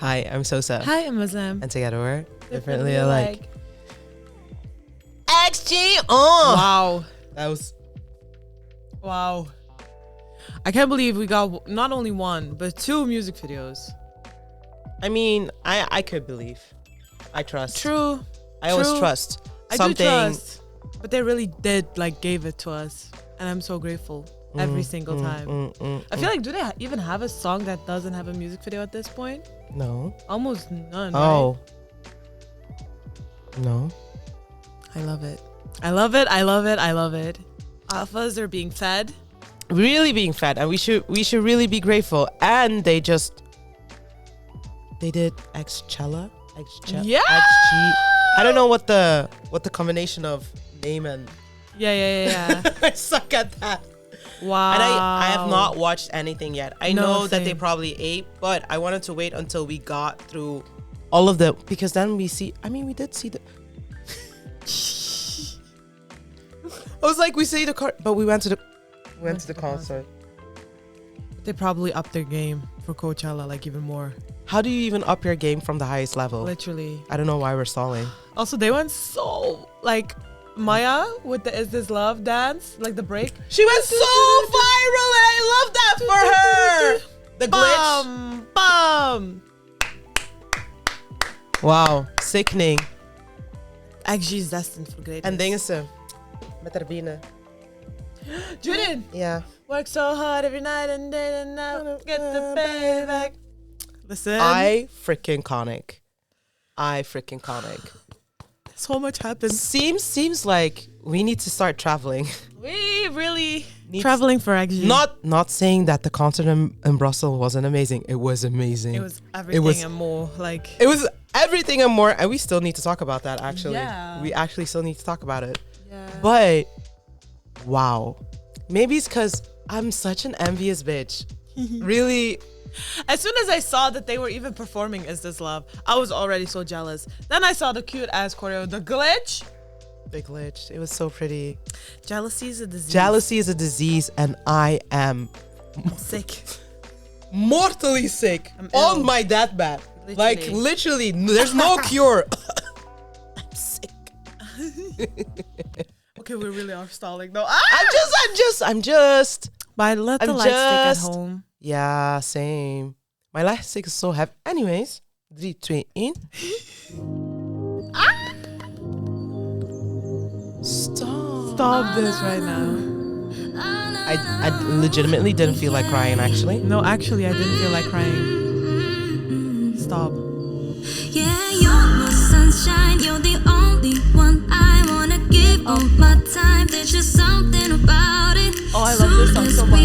Hi, I'm Sosa. Hi, I'm Muslim. And together we're Differently alike. XG. Oh, Wow. that was. Wow. I can't believe we got not only one, but 2 music videos. I mean, I could believe. I trust. True. I always trust. I do trust. But they really did gave it to us. And I'm so grateful every single time. I feel like, do they even have a song that doesn't have a music video at this point? No. Almost none. Oh. Right? No. I love it. I love it. I love it. I love it. Alphas are being fed. Really being fed, and we should really be grateful. And they did Xchella. Yeah. XG. I don't know what the combination of name and. Yeah. I suck at that. Wow. And I have not watched anything yet. I know that they same. probably ate, but I wanted to wait until we got through all of them, because then we did see the. I was like, we see the car, but we went to the concert. They probably upped their game for Coachella, even more. How do you even up your game from the highest level? Literally. I don't know why we're stalling. Also, they went so Maya with the Is This Love dance, the break. She went so viral, and I love that for her. The glitch. Bum. Wow, sickening. Actually, is destined for greatness. En dingen ze met haar benen. Judith. Yeah. Work so hard every night and day and now get the payback. Listen. I freaking conic. So much happens. Seems like we need to start traveling. We really traveling for actually. Not saying that the concert in Brussels wasn't amazing. It was amazing. It was everything and more. It was everything and more, and we still need to talk about that. Actually, yeah. We actually still need to talk about it. Yeah. But wow, maybe it's because I'm such an envious bitch. Really. As soon as I saw that they were even performing Is This Love, I was already so jealous. Then I saw the cute ass choreo, the glitch. The glitch. It was so pretty. Jealousy is a disease. Jealousy is a disease, and I am sick. Mortally sick. I'm On ill. my deathbed. Literally. Literally, there's no cure. I'm sick. Okay, we really are stalling though. I'm just. But let the light stick at home. Yeah, same. My light stick is so heavy. Anyways, 3, 2, 1. Stop this right now. I legitimately didn't feel like crying, actually. No, actually, I didn't feel like crying. Stop. Yeah, you're my sunshine. You're the only one I wanna give all my time. There's just something about it. Oh, I love this song so much.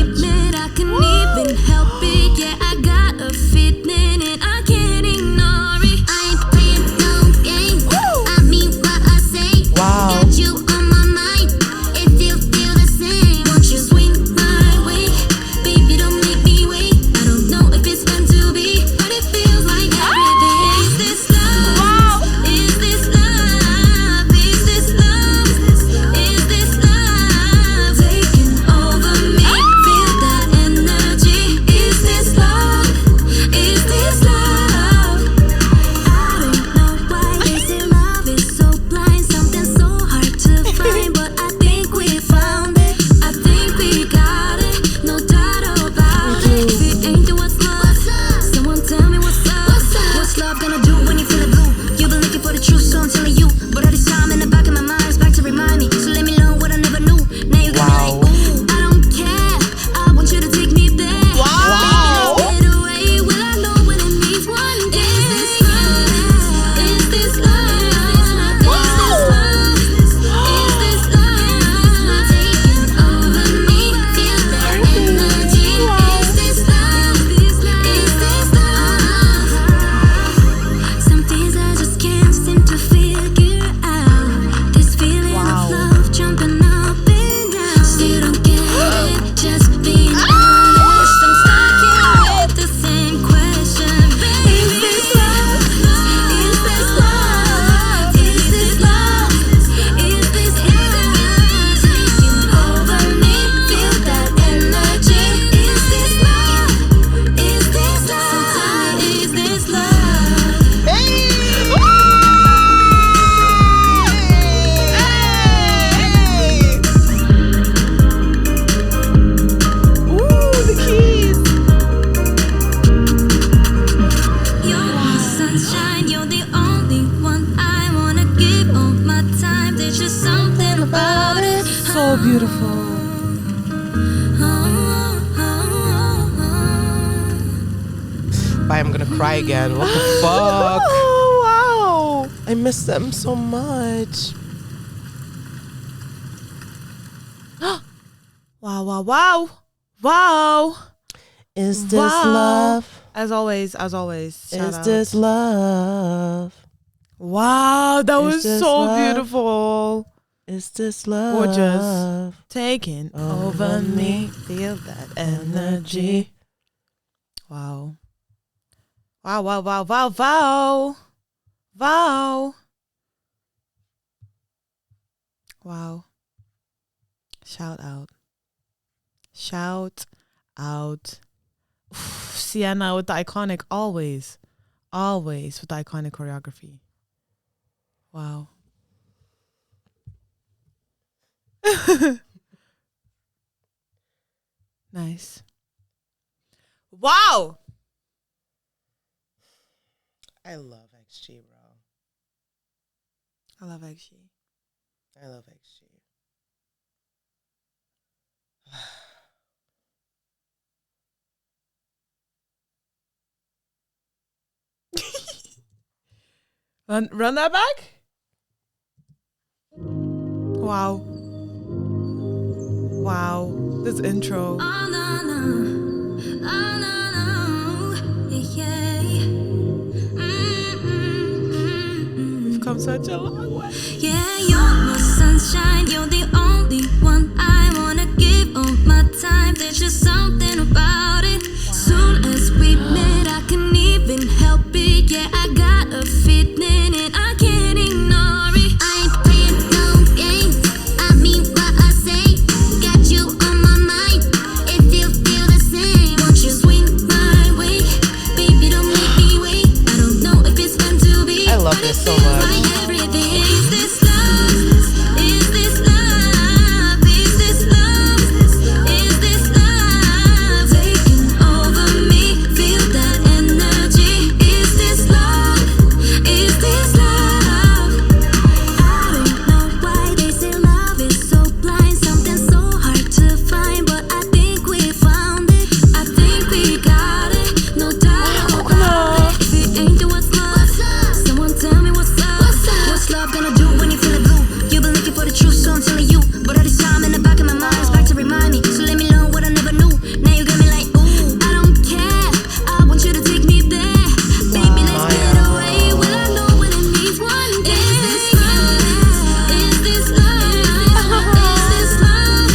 I can even help it. Yeah, I got a feeling and I can't ignore it. I ain't playing no game. I mean what I say. Wow. Got you on my mind. If you feel the same, won't you swing my way? Baby, don't make me wait. I don't know if it's meant to be, but it feels like everything. Is this love? Is this love? Is this love? Is this love taking over me? Feel that energy. Is cry again. What the fuck? Oh, wow. I miss them so much. Wow, wow, wow. Wow. Is this Wow. love? As always. Shout Is out. this love? Wow, that Is was this so love? beautiful. Is this love? Gorgeous. Taking over Over me. me. Feel that energy. Wow. Wow, wow, wow, wow, wow. Wow. Wow. Shout out. Shout out. Sienna with the iconic, always with the iconic choreography. Wow. Nice. Wow. I love XG, bro. I love XG. I love XG. Run that back. Wow. Wow. This intro. Oh no no, oh no no, yeah yeah. We've come such a long way. Yeah, you're my sunshine. You're the only one I wanna give all my time. There's just something about it. Soon as we met, I couldn't even help it. Yeah, I got a feeling and I can't ignore it. I ain't playing no games. I mean what I say. Got you on my mind. If you feel the same, won't you swing my way? Baby, don't make me wait. I don't know if it's meant to be. I love but this it so feels much. like everything. Is this love? Is this love? Is this love? Is this love? Taking over me, feel that energy. Is this love? Is this love? I don't know why they say love is so blind, something so hard to find, but I think we found it. I think we got it, no doubt about it. If it ain't, then what's love? Someone tell me what's up. What's love gonna do when you feeling blue? You've been looking for the truth, so I'm telling you. But all this time in the back of my mind is back to remind me. So let me learn what I never knew. Now you got me like, ooh, I don't care. I want you to take me there. Baby, let's get away. Will I know what it means one day? Is this love? Is this love? Is this love?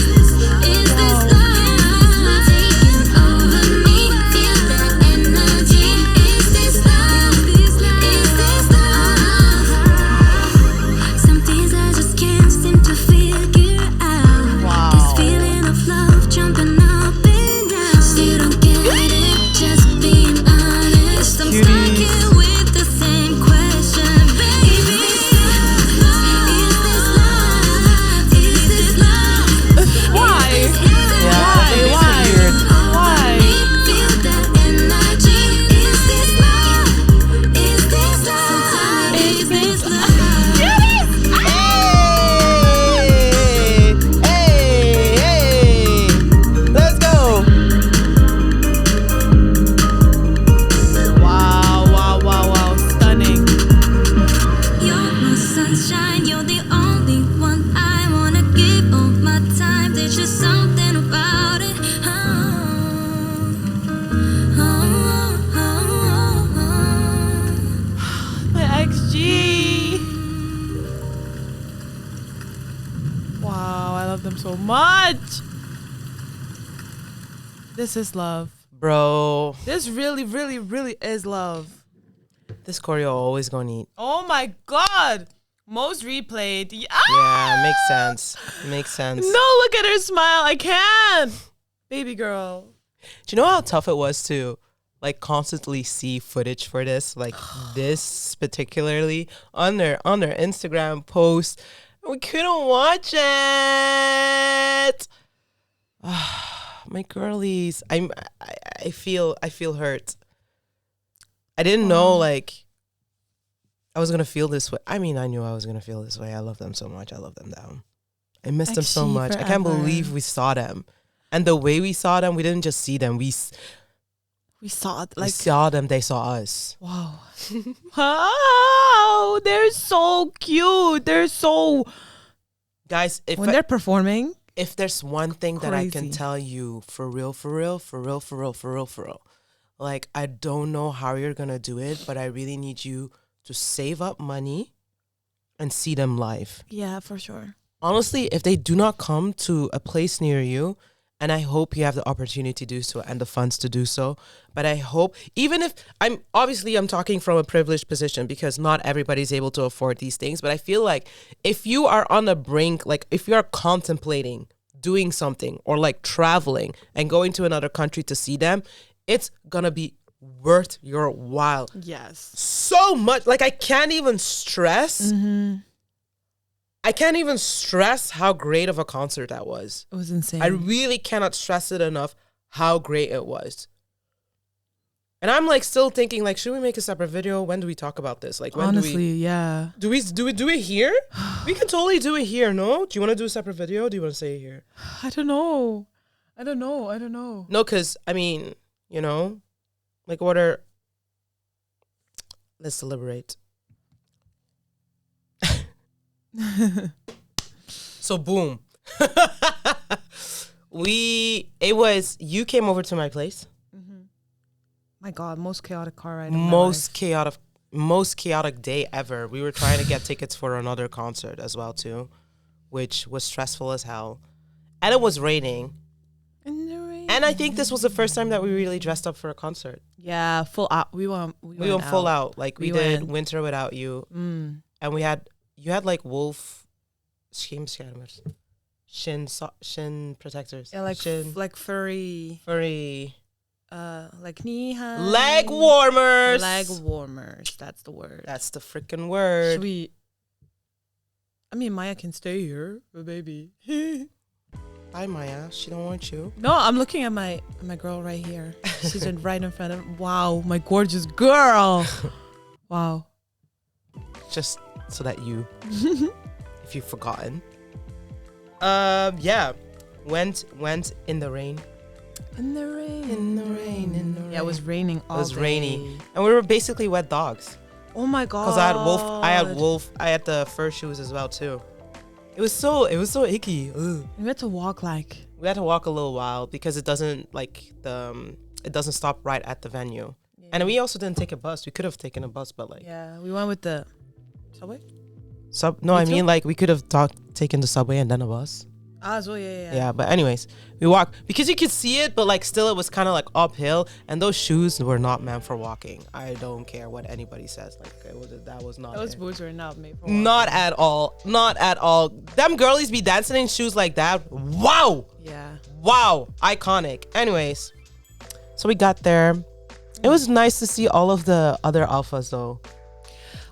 Is this love? Taking over me, feel that energy. Is this love? Is this love? Some things I just can't seem to figure out. This feeling of love jumping up and down. Still don't get it, just being honest. I'm stuck here with the same question, baby. Is this love? Is this love? Why? Yeah, Why? weird. Why? Feel that energy. Is this love? Is this love? Is this love? Hey, let's go. Wow. Stunning. You're my sunshine, you're the only one I wanna give all my time. There's just something about it. My XG. Wow, I love them so much. This is love. Bro, This really is love. this choreo always gonna eat. Oh my god. Most replayed. Yeah, makes sense. No, look at her smile. I can't. Baby girl. Do you know how tough it was to like constantly see footage for this? Like this particularly on their Instagram post. We couldn't watch it. My girlies. I feel hurt. I didn't know like I was gonna feel this way. I mean, I knew I was gonna feel this way. I love them so much. I love them down. I miss them so XG much. I can't forever. believe we saw them. And the way we saw them, we didn't just see them. We saw it. We Like, saw them, they saw us. wow. Wow. They're so cute. They're so. Guys, When they're performing. if there's one thing that I can Crazy. tell you for real, like, I don't know how you're gonna do it, but I really need you to save up money and see them live. Yeah, for sure. Honestly, if they do not come to a place near you, and I hope you have the opportunity to do so and the funds to do so, but I hope, even if I'm talking from a privileged position because not everybody's able to afford these things, but I feel like if you are on the brink, like if you are contemplating doing something or like traveling and going to another country to see them, it's gonna be worth your while Yes. so much. Like, I can't even stress how great of a concert that was. It was insane. I really cannot stress it enough how great it was. And I'm like still thinking, like, should we make a separate video? When do we talk about this? Like, when Honestly, yeah. do we do it here? We can totally do it here, no? Do you want to do a separate video? Or do you want to say it here? I don't know. No, because I mean, you know, like, what are, let's deliberate. So boom. You came over to my place. My God, most chaotic car ride. Most chaotic day ever. We were trying to get tickets for another concert as well too, which was stressful as hell. And it was raining. And I think this was the first time that we really dressed up for a concert. Yeah, full out. We went full out. Like, we did went. Winter Without You. And you had like wolf shin protectors. Yeah, like shin, like furry, like knee high. leg warmers. Leg warmers. That's the word. That's the freaking word. Should we? I mean, Maya can stay here, but baby. Bye, Maya. She don't want you. No, I'm looking at my girl right here. She's right in front of. Wow, my gorgeous girl. Wow. Just so that you, if you've forgotten. Yeah. Went in the rain. In the rain. In the rain. Yeah, it was raining all day. It was rainy. And we were basically wet dogs. Oh my God. Because I had the fur shoes as well too. It was so icky. Ugh. We had to walk like. We had to walk a little while because it doesn't stop right at the venue. Yeah. And we also didn't take a bus. We could have taken a bus, but like. Yeah, we went with the subway. I mean, like, we could have taken the subway and then a bus. Ah, so yeah. Yeah, but anyways, we walked because you could see it, but like still it was kind of like uphill, and those shoes were not meant for walking. I don't care what anybody says. Like, that was not. Those boots were not made for walking. Not at all. Them girlies be dancing in shoes like that. Wow. Yeah. Wow. Iconic. Anyways, so we got there. It was nice to see all of the other alphas though.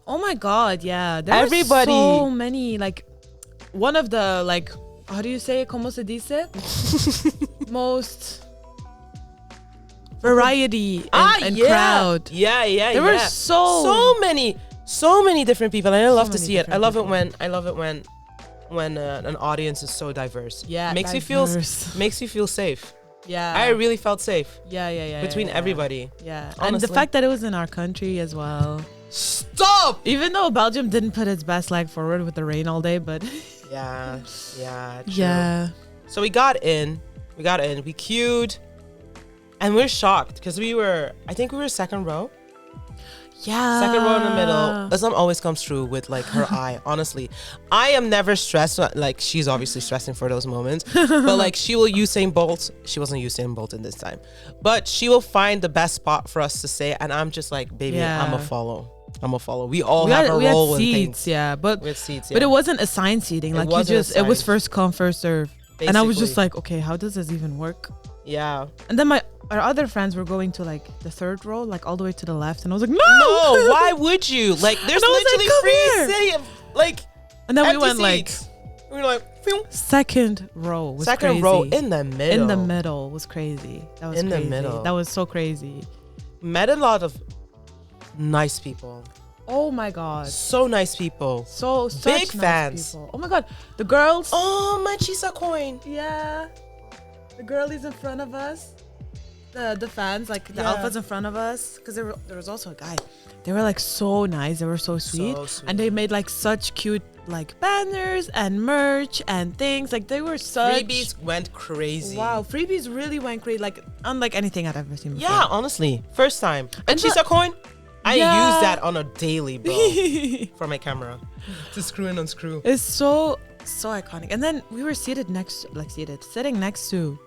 Oh my God, yeah. There Everybody. were so many, like, one of the, like, how do you say it? ¿Cómo se dice? Most variety and crowd. Yeah. There were so many different people, and I love to many see it. I love different it when an audience is so diverse. Yeah, makes diverse. you feel safe. Yeah. I really felt safe. Yeah. Between everybody. Yeah. Honestly. And the fact that it was in our country as well. Stop! Even though Belgium didn't put its best leg forward with the rain all day, but Yeah. True. yeah. So we got in, we queued, and we're shocked because I think we were second row. Yeah. Second row in the middle. Islam always comes through with like her eye. Honestly, I am never stressed. Like, she's obviously stressing for those moments, but like, she will Usain Bolt. She wasn't Usain Bolt in this time, but she will find the best spot for us to say. And I'm just like, baby, Yeah. I'm a follow. We all have a role in seats, things. yeah, but We had seats, yeah. but it wasn't assigned seating. Like, it was first come first serve, and I was just Basically. like, okay, how does this even work? Yeah. And then our other friends were going to like the third row, like all the way to the left, and I was like, no, No, why would you? Like, there's And I was like, literally come free here. city. Like, And then we empty went seats. We were like, phew. second row was Second crazy. row in the middle. In the middle was crazy. That was In the crazy. middle. That was so crazy. Met a lot of nice people. Oh my God. So nice people. So such Big nice fans. people. Oh my God. The girls. Oh, my Chisa coin. Yeah. The girlies in front of us. the fans, like the Yeah. alphas in front of us, because there was also a guy. They were like so nice. They were so sweet, and they made like such cute like banners and merch and things. Like they were such Freebies went crazy. Wow, freebies really went crazy. Like unlike anything I'd ever seen before. Yeah, honestly, first time. And And Chisa coin, I Yeah. use that on a daily, bro, for my camera to screw and unscrew. It's so iconic. And then we were sitting next to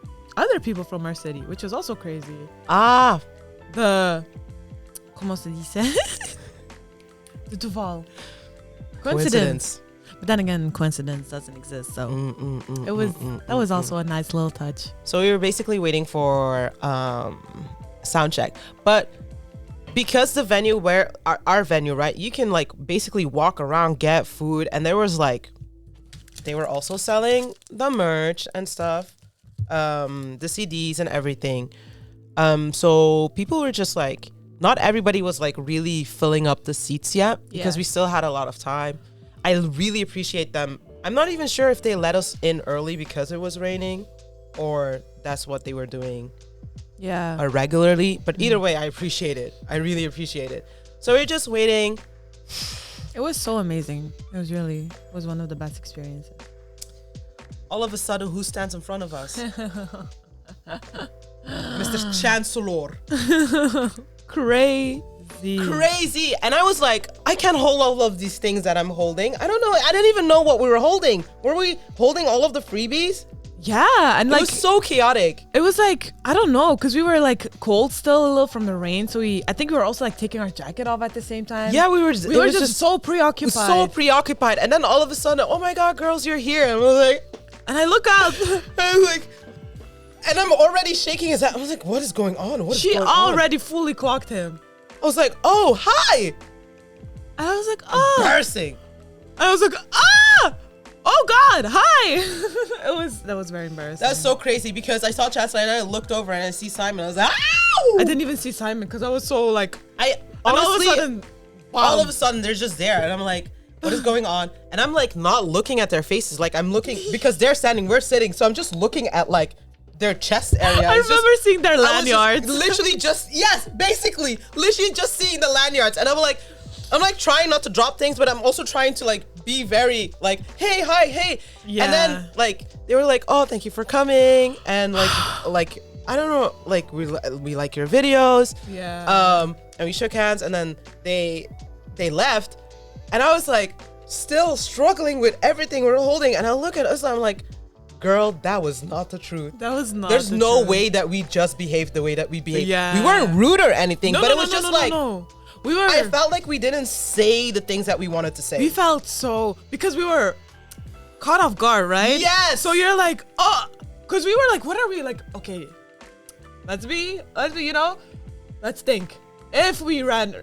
other people from our city, which was also crazy. Ah, The comment se dit ça? The Duval. Coincidence. But then again, coincidence doesn't exist. So it was that was also a nice little touch. So we were basically waiting for sound check, but because the venue where our venue, right, you can like basically walk around, get food, and there was like they were also selling the merch and stuff, the CDs and everything. So people were just like, not everybody was like really filling up the seats yet because Yeah. we still had a lot of time. I really appreciate them. I'm not even sure if they let us in early because it was raining, or that's what they were doing Yeah. regularly. But either way, I appreciate it. I really appreciate it. So we're just waiting. It was so amazing. It was one of the best experiences. All of a sudden, who stands in front of us? Mr. Chancellor. Crazy. And I was like, I can't hold all of these things that I'm holding. I don't know. I didn't even know what we were holding. Were we holding all of the freebies? Yeah, and It like was so chaotic. it was like I don't know, because we were like cold still a little from the rain, so I think we were also like taking our jacket off at the same time. Yeah, we were just so so preoccupied. preoccupied. And then all of a sudden, oh my God, girls, you're here. And I was like, And I look up. I was like, and I'm already shaking his head. I was like, what is going on? What is She going on? already fully clocked him. I was like, oh, hi. And I was like, oh. Embarrassing. I was like, ah! Oh God, hi! That was very embarrassing. That's so crazy because I saw Chancellor and I looked over and I see Simon. I was like, ow! I didn't even see Simon because I was so like. I And honestly, all of a sudden, they're just there, and I'm like, what is going on? And I'm like not looking at their faces, like I'm looking because they're standing, we're sitting, so I'm just looking at like their chest area. I remember seeing their lanyards. Literally just literally just seeing the lanyards, and I'm like trying not to drop things, but I'm also trying to like be very like, hey, hi, hey. Yeah. And then like they were like, oh, thank you for coming, and like I don't know, like we like your videos. Yeah. And we shook hands, and then they left, and I was like still struggling with everything we're holding, and I look at us and I'm like, girl, that was not the truth. That was not. There's the no truth. way that we just behaved the way that we behaved. Yeah. We weren't rude or anything, but it was just like we were. I felt like we didn't say the things that we wanted to say. We felt so because we were caught off guard, right? Yes. So you're like, oh, because we were like, what are we like? Okay, let's be, let's think. If we run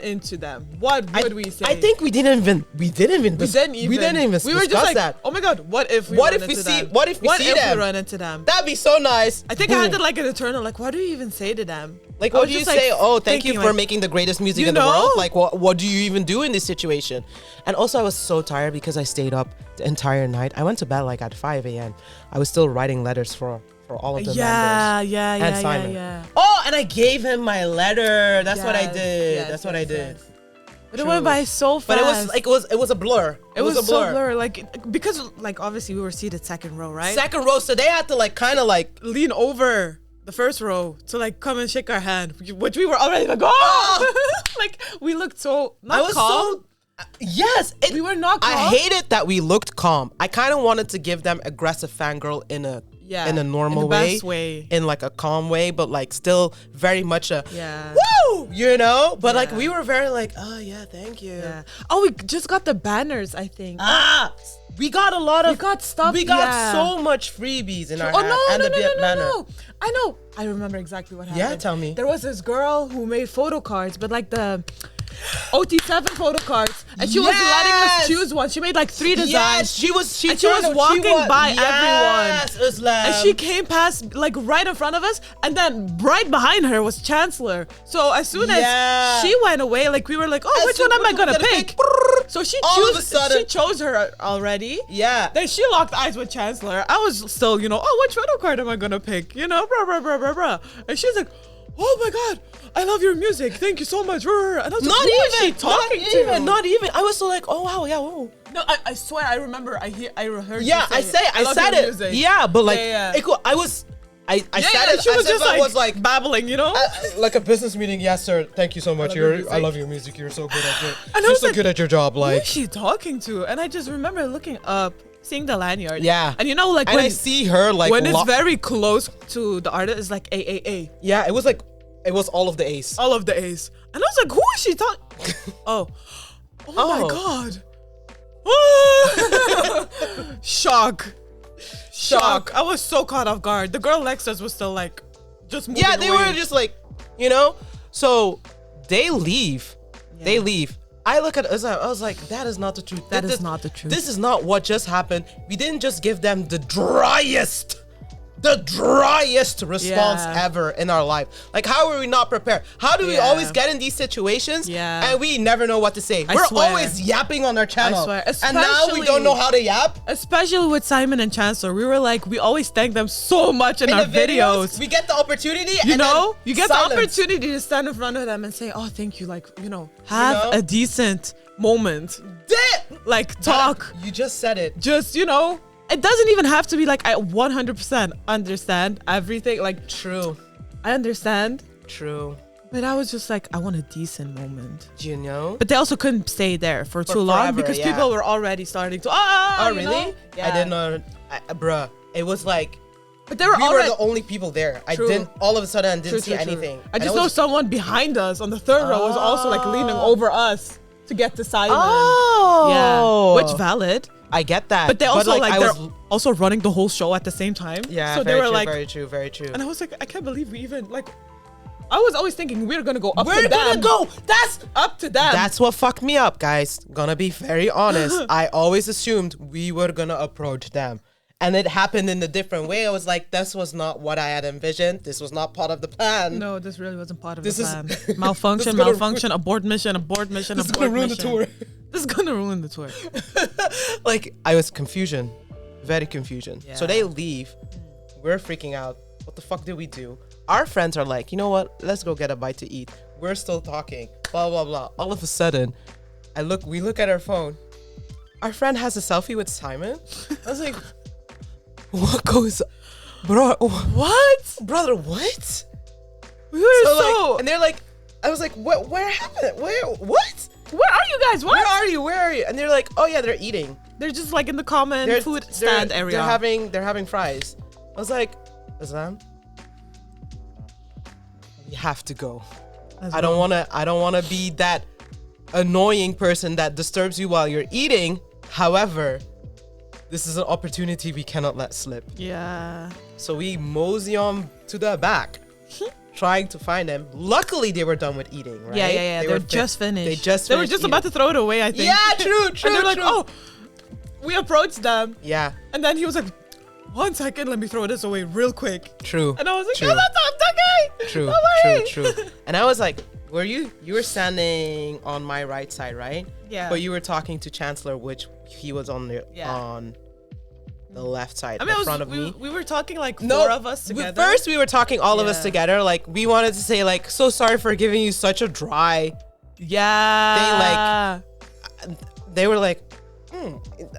into them, what would we say? I think we didn't even discuss We were just like, that. oh my God, what if we What run if we into see- them? what if we see them? we run into them? That'd be so nice. I think I had to like an eternal, like, what do you even say to them? Like, I what was do you just, like, say? Oh, thank you thinking, for like, making the greatest music you in the know? world. Like, what do you even do in this situation? And also, I was so tired because I stayed up the entire night. I went to bed like at 5 a.m. I was still writing letters for all of the members. And Simon. Yeah. Oh, and I gave him my letter. That's what I Yes, did. yes, That's what I yes, did. yes. But it went by so fast. But it was like it was a blur. It was a blur. so blur, like because like obviously we were seated second row, right? Second row, so they had to like kind of like Lean over the first row to like come and shake our hand, which we were already like, oh, like we looked so not I was calm. yes. We were not calm. I hated that we looked calm. I kind of wanted to give them aggressive fangirl in a normal in the way, best way, in like a calm way, but like still very much a yeah. woo, But like Yeah. we were very like, oh yeah, thank you. Yeah. Oh, we just got the banners, I think. We got a lot of. We got stuff. We got yeah. so much freebies in our Oh hand no, and no, the no, no, banner. no! I know. I remember exactly what happened. Yeah, tell me. There was this girl who made photo cards, but like the OT7 photo cards, and she was letting us choose one. She made like 3 designs. Yes, she was walking by yes, everyone. Islam. And she came past like right in front of us, and then right behind her was Chancellor. So as soon as she went away, like we were like, oh, which one am I gonna pick? So she all of a sudden, she chose her already. yeah. Then she locked eyes with Chancellor. I was still, which photo card am I gonna pick? Blah, blah, blah, blah, blah. And she's like, oh my God, I love your music. Thank you so much. And I was like, who is she talking to? Not even. I was still like, oh wow, yeah, whoa. No, I swear, I remember. I heard. Yeah, you say I love said your it. music. Yeah, but like, Yeah. I said it. She was as if just I was like babbling, like a business meeting. Yes, sir. Thank you so much. I love your music. You're so good at it. You're so good at your job. Who Like, is she talking to? And I just remember looking up, seeing the lanyard. yeah. And like And when I see her like when it's very close to the artist, it's like A. yeah. It was all of the A's. All of the A's. And I was like, who is she talking? oh my God. Shock. I was so caught off guard. The girl Lexus was still like, just moving Yeah, they away. were just like, So they leave. Yeah. They leave. I look at it, I was like, that is not the truth. That is not the truth. This is not what just happened. We didn't just give them the driest response Yeah. ever in our life. Like, how are we not prepared? How do we Yeah. always get in these situations Yeah. and we never know what to say? I We're swear. always yapping on our channel. swear. And now we don't know how to yap. Especially with Simon and Chancellor. We were like, we always thank them so much in our the videos. we get the opportunity You and know, then you get silence. the opportunity to stand in front of them and say, oh, thank you. Like, have know? a decent moment. Damn! Like, talk. You just said it. Just, it doesn't even have to be like, I 100% understand everything. Like, True. I understand. True. But I was just like, I want a decent moment. Do you know? But they also couldn't stay there for too long forever, because yeah. people were already starting to, Oh, you really? know? Yeah. I didn't know. Bruh. It was like, But they were we were already. the only people there. I True. didn't, all of a sudden, I didn't see True. anything. I And just it know was- someone behind us on the third row was also like leaning over us to get to Simon. Oh. Yeah, which valid. I get that. But they also I they're was, also running the whole show at the same time. yeah, so very they were true, like, very true, very true. and I was like, I can't believe we even like. I was always thinking we're gonna go up We're to gonna them. go. That's Up to them. That's what fucked me up, guys. Gonna be very honest. I always assumed we were gonna approach them. And it happened in a different way. I was like, this was not what I had envisioned. This was not part of the plan. no, this really wasn't part of This the is- plan. this Malfunction, is gonna malfunction, abort mission, abort mission, This is abort gonna ruin the mission. tour. This is gonna ruin the tour. Like, I was confusion. Very confusion. So Yeah. they leave. We're freaking out. What the fuck did we do? Our friends are like, you know what? Let's go get a bite to eat. We're still talking. Blah, blah, blah. All of a sudden, we look at our phone. Our friend has a selfie with Simon. I was like, what goes, bro? What? Brother, what? We were So, so. like, and they're like, I was like, where happened? What? Where are you guys? What? Where are you? Where are you? And they're like, oh yeah, they're eating. They're just like in the common They're- food they're- stand area. They're having fries. I was like, Islam, we have to go. I don't wanna be that annoying person that disturbs you while you're eating. However, this is an opportunity we cannot let slip. Yeah. So we mosey on to the back, trying to find them. Luckily, they were done with eating, right? Yeah. They're just finished. They were just about to throw it away, I think. Yeah, true. And they're like, oh, we approached them. Yeah, And then he was like, 1 second, let me throw this away real quick. true. And I was like, True. no, that's okay. True, Don't worry. true. And I was like, you were standing on my right side, right? Yeah. But you were talking to Chancellor, which he was on the left side, I mean, in front of me. we were talking like four of us together. First, we were talking all of us Yeah. together. Like, we wanted to say, like, so sorry for giving you such a dry. Yeah. They were like,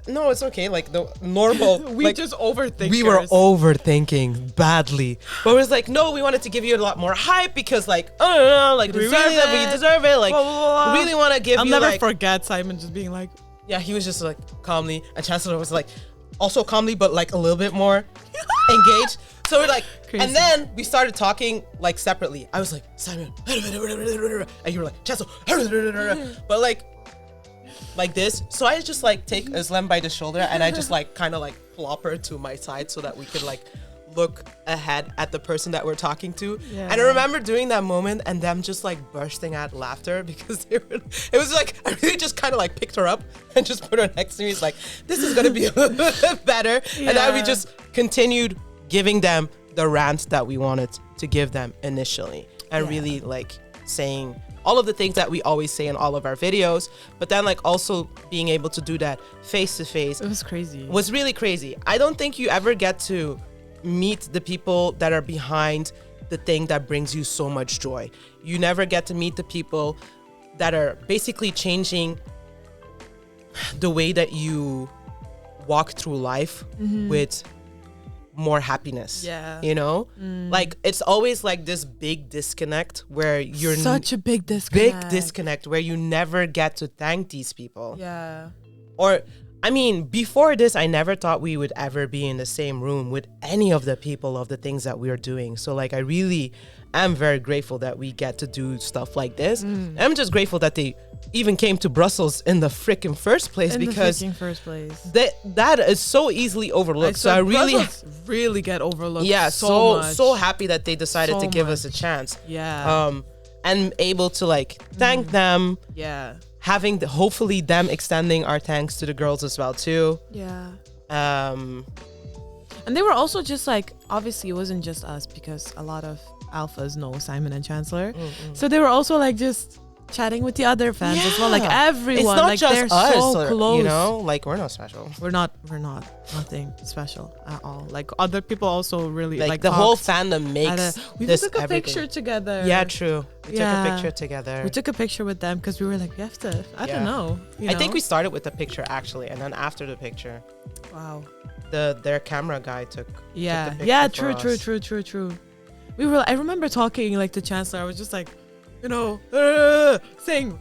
no, it's okay. Like, the normal. we like, just overthink. we were overthinking badly, but it was like, no, we wanted to give you a lot more hype because, like, I don't know, like, we deserve it. Like, Blah, blah, blah. we really want to give I'll you. never like, forget Simon just being like, yeah, he was just like calmly, and Chancellor was like also calmly, but like a little bit more engaged. So we're like, Crazy. and then we started talking like separately. I was like, Simon, and you were like, Chancellor, but like this. So I just like take Islam by the shoulder and I just like kind of like plop her to my side so that we could like look ahead at the person that we're talking to. Yeah. And I remember doing that moment and them just like bursting at laughter because it was like, I really just kind of like picked her up and just put her next to me. It's like, this is going to be a little bit better. And then we Yeah. just continued giving them the rant that we wanted to give them initially and really like saying all of the things that we always say in all of our videos, but then like also being able to do that face to face. It was crazy. Was really crazy. I don't think you ever get to meet the people that are behind the thing that brings you so much joy. You never get to meet the people that are basically changing the way that you walk through life with more happiness. Yeah. You know? Like it's always like this big disconnect where you're Such a big disconnect. big disconnect where you never get to thank these people. Yeah. Or I mean, before this, I never thought we would ever be in the same room with any of the people of the things that we are doing. So like, I really am very grateful that we get to do stuff like this. I'm just grateful that they even came to Brussels in the freaking first place, because that is so easily overlooked. So I really really get overlooked. Yeah, so much. so happy that they decided So to give us a much. chance. Yeah. And able to like thank them. Yeah. Having hopefully them extending our thanks to the girls as well too. Yeah. Um, And they were also just like, obviously it wasn't just us, because a lot of alphas know Simon and Chancellor. So they were also like just chatting with the other fans as well. Like everyone, it's not like just they're us, so close. you know, like we're not special. We're not nothing special at all. Like other people also really Like the whole talked fandom makes we this took a everything. picture together. Yeah, true. We took Yeah. a picture together. We took a picture with them because we were like, we have to, I don't know. I think we started with the picture actually, and then after the picture, wow. their camera guy took Yeah. the picture Yeah, for true. I remember talking like to Chancellor. I was just like, you know, saying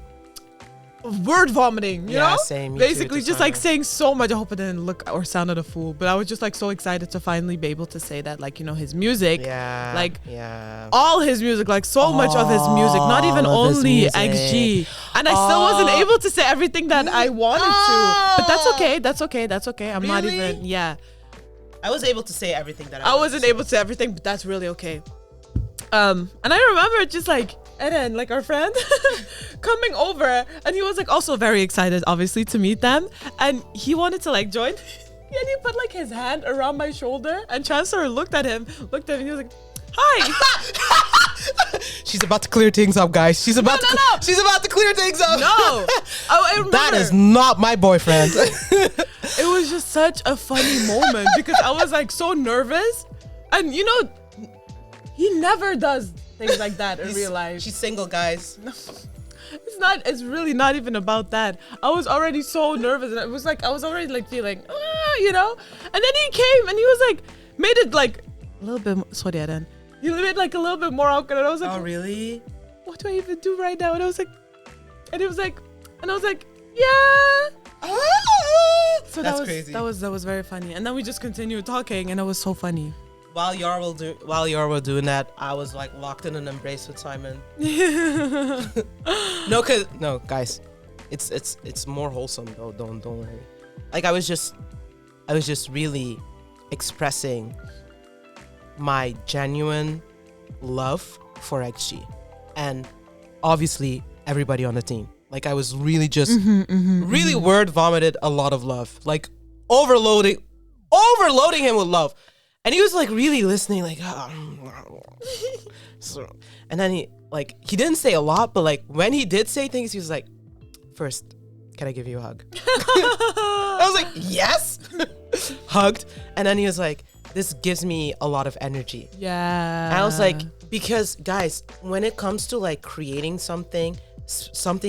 word vomiting, you Yeah, know? same, me too, Basically to just like Simon. saying so much. I hope I didn't look or sounded a fool, but I was just like so excited to finally be able to say that, like, you know, his music, Yeah. like yeah. all his music, like so much of his music, not even All of his only music. XG. And I still wasn't able to say everything that I wanted to. But that's okay. That's okay. I'm not Really? even, yeah. I was able to say everything that I wasn't able to say everything, but that's really okay. And I remember just like Eden, like our friend, coming over, and he was like also very excited, obviously, to meet them, and he wanted to like join. And he put like his hand around my shoulder, and Chancellor looked at him, and he was like, "Hi." She's about to clear things up, guys. She's about no. She's about to clear things up. No, I remember. That is not my boyfriend. It was just such a funny moment because I was like so nervous, and you know, he never does things like that in real life. She's single, guys. It's really not even about that. I was already so nervous, and it was like I was already like feeling, you know. And then he came and he was like, made it like a little bit. Sorry, Adan. He made it like a little bit more awkward, and I was like, Oh, really? what do I even do right now? And I was like, and he was like, and I was like, yeah. So That's that was crazy. That was very funny. And then we just continued talking, and it was so funny. While y'all were doing that, I was like locked in an embrace with Simon. No, guys, it's more wholesome though. Don't worry. Like I was just really expressing my genuine love for XG, and obviously everybody on the team. Like I was really just really word vomited a lot of love, like overloading him with love. And he was like really listening, like, so, and then he didn't say a lot, but like when he did say things, he was like, "First, can I give you a hug?" I was like, "Yes," hugged, and then he was like, "This gives me a lot of energy." Yeah. And I was like, because guys, when it comes to like creating something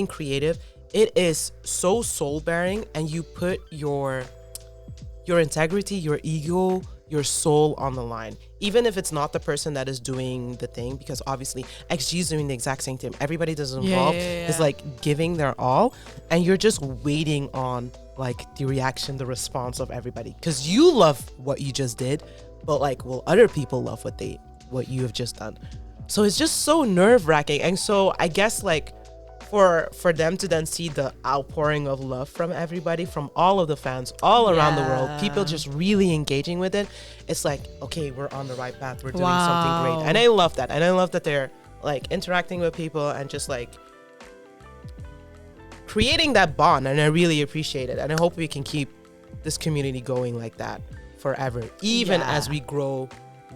creative, it is so soul bearing, and you put your integrity, your ego, your soul on the line, even if it's not the person that is doing the thing, because obviously XG is doing the exact same thing. Everybody that's involved is like giving their all, and you're just waiting on like the reaction, the response of everybody, because you love what you just did, but like, will other people love what you have just done? So it's just so nerve-wracking. And so I guess like for them to then see the outpouring of love from everybody, from all of the fans all around the world, people just really engaging with it, it's like, okay, we're on the right path, we're doing something great. And I love that. And I love that they're like interacting with people and just like creating that bond, and I really appreciate it. And I hope we can keep this community going like that forever, even as we grow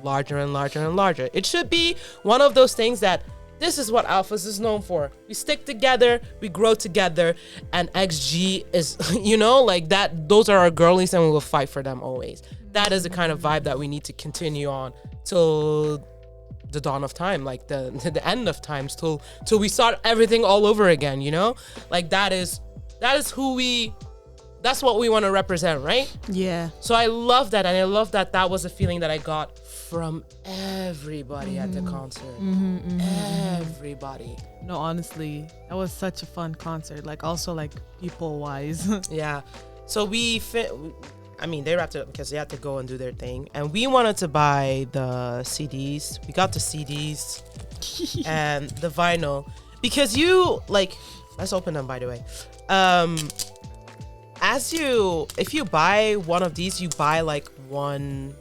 larger and larger and larger. It should be one of those things that This is what Alphas is known for. We stick together, we grow together, and XG is, like that. Those are our girlies, and we will fight for them always. That is the kind of vibe that we need to continue on till the dawn of time, like the end of times, till we start everything all over again. Like that is who we. That's what we want to represent, right? Yeah. So I love that, and I love that was a feeling that I got from everybody at the concert. Everybody. No, honestly, that was such a fun concert. Like also like people wise. Yeah. So they wrapped it up because they had to go and do their thing, and we wanted to buy the CDs. We got the CDs and the vinyl because let's open them, by the way. If you buy one of these, you buy like one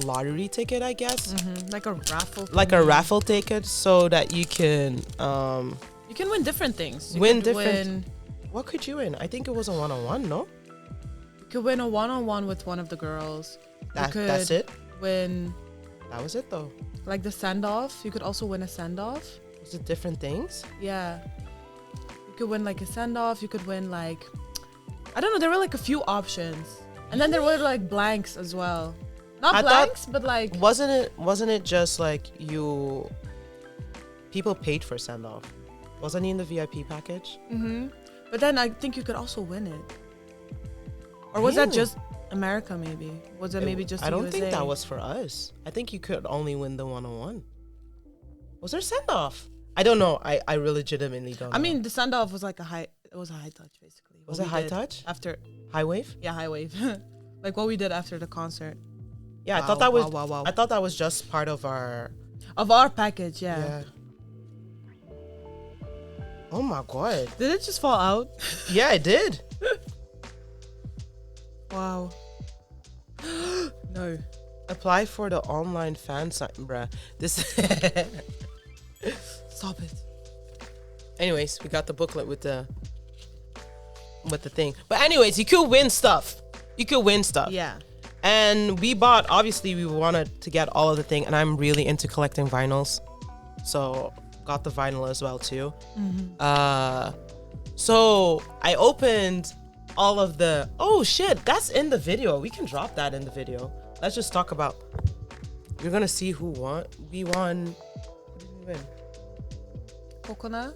lottery ticket, I guess. Like a raffle. Like a raffle ticket, so that you can you can win different things. What could you win? I think it was a one-on-one, no? You could win a one-on-one with one of the girls. That's it? Win. That was it though. Like the send-off. You could also win a send-off. Was it different things? Yeah. You could win like a send-off. You could win like, I don't know, there were like a few options. And then there were like blanks as well. Not blanks, but like... Wasn't it just like people paid for send-off? Wasn't he in the VIP package? But then I think you could also win it. Or was that just America maybe? Was it maybe just I don't USA? think that was for us. I think you could only win the one-on-one. Was there send-off? I don't know. I really legitimately don't know. I mean, the send-off was like it was a high touch basically. Was it high touch? After high wave? Yeah, high wave. Like what we did after the concert. Yeah, wow, I thought that was wow. I thought that was just part of our package, yeah. Oh my god. Did it just fall out? Yeah, it did. Wow. No. Apply for the online fan site, bruh. This Stop it. Anyways, we got the booklet with the thing. But anyways, you could win stuff. Yeah. And we wanted to get all of the thing, and I'm really into collecting vinyls. So got the vinyl as well too. So I opened all of the, oh shit, that's in the video. We can drop that in the video. Let's just talk about, you're gonna see who won. We won. Who did we win? Coconut,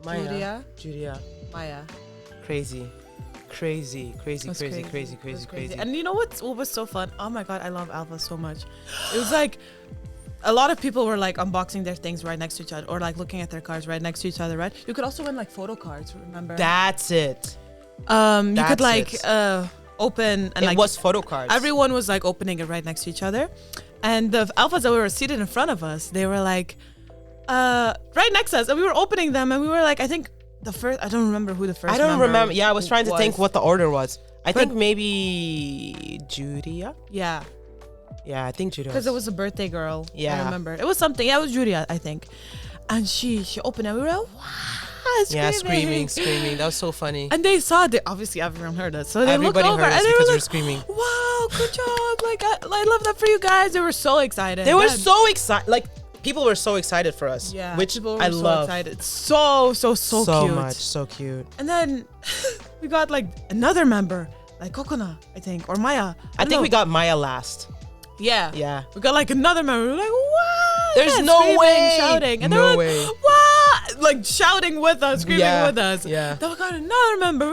Maya. Julia, Maya. Crazy. Crazy. And you know what was so fun? Oh my god, I love Alpha so much. It was like a lot of people were like unboxing their things right next to each other, or like looking at their cards right next to each other, right? You could also win like photo cards, remember? That's it. You could like open, and it like was photo cards. Everyone was like opening it right next to each other. And the Alphas that were seated in front of us, they were like right next to us, and we were opening them, and we were like, I think the first, I don't remember who the first. I don't remember. Yeah, I was trying to was. think what the order was. I think maybe Julia. Yeah, I think Julia. because it was a birthday girl. Yeah, I remember. It was something. Yeah, it was Julia, I think. And she opened it. We were like, wow, screaming. Yeah, screaming. That was so funny. And they saw it. Obviously, everyone heard us. So they Everybody looked over heard us and they because were we were like, screaming. wow, good job. Like, I love that for you guys. They were so excited. They were so excited. Like, people were so excited for us. Yeah, which people were I so love. excited. So cute. Much, so cute. And then we got like another member, like Coconut, I think, or Maya. I think we got Maya last. Yeah. We got like another member. We were like, what? There's no screaming, way. shouting. And No they were like, way. what? Like shouting with us, screaming with us. Yeah. Then we got another member,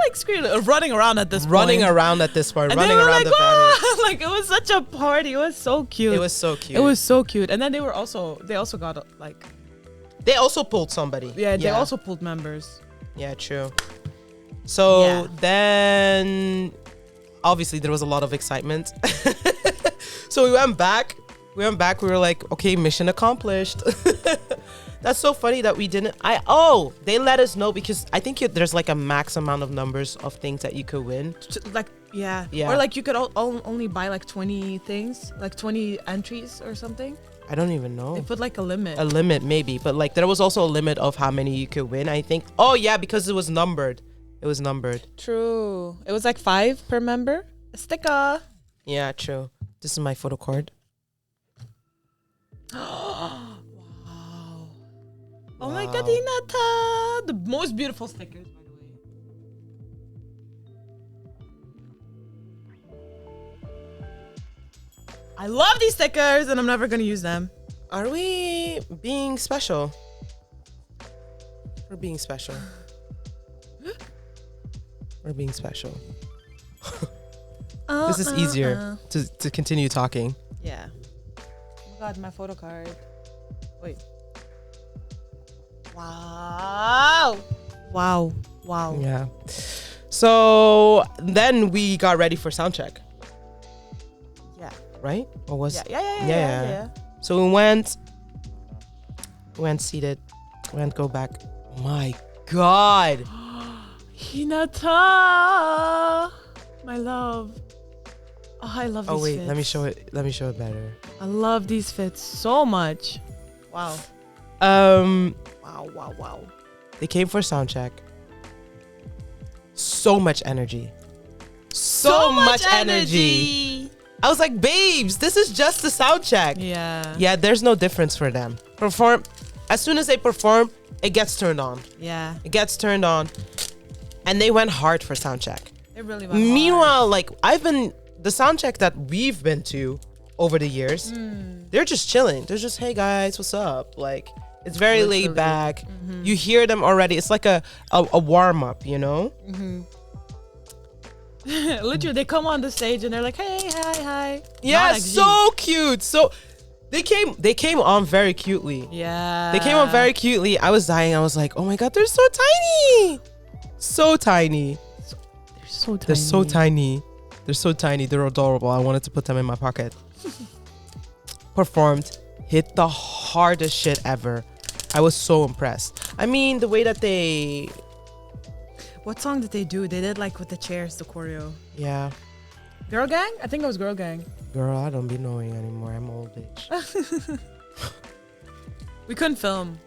like screaming, running around at this point. Running around the And running they were around like, the banner. like it was such a party. It was so cute. It was so cute. It was so cute. And then they also got like, They also pulled somebody. yeah, they also pulled members. Yeah, true. So Yeah. then, obviously, there was a lot of excitement. So we went back. We were like, okay, mission accomplished. That's so funny that we didn't. They let us know because I think there's like a max amount of numbers of things that you could win. Like, yeah. Yeah. Or like you could only buy like 20 things, like 20 entries or something. I don't even know. They put like a limit. A limit, maybe. But like there was also a limit of how many you could win, I think. Oh, yeah, because it was numbered. True. It was like 5 per member. A sticker. Yeah, true. This is my photo card. Wow. Oh my Wow. god, Hinata! The most beautiful stickers, by the way. I love these stickers, and I'm never gonna use them. Are we being special? We're being special. We're being special. This is easier to continue talking. Yeah. Oh my god, my photo card. Wait. Wow. Wow. Wow. Yeah. So then we got ready for sound check, Yeah. right? Or was Yeah. So we went seated, went go back. My God. Hinata, my love. Oh, I love these Oh wait, fits. let me show it. Let me show it better. I love these fits so much. Wow. Um, Wow. they came for sound check. So much energy. So much energy. I was like, babes, this is just the sound check. Yeah. Yeah, there's no difference for them. Perform. As soon as they perform, it gets turned on. Yeah. It gets turned on. And they went hard for sound check. It really went hard. Meanwhile, like the sound check that we've been to over the years, they're just chilling. They're just, hey guys, what's up? Like, it's very Literally. laid back. You hear them already. It's like a warm up, you know? Literally, they come on the stage and they're like, hey, hi. Yeah, Not like so cute. So they came on very cutely. Yeah. They came on very cutely. I was dying. I was like, oh my God, they're so tiny. So tiny. They're so tiny. They're so tiny. They're so tiny. They're adorable. I wanted to put them in my pocket. Performed. Hit the hardest shit ever. I was so impressed. I mean, the way that they... What song did they do? They did like with the chairs, the choreo. Yeah. Girl Gang? I think it was Girl Gang. Girl, I don't be knowing anymore. I'm old bitch. We couldn't film.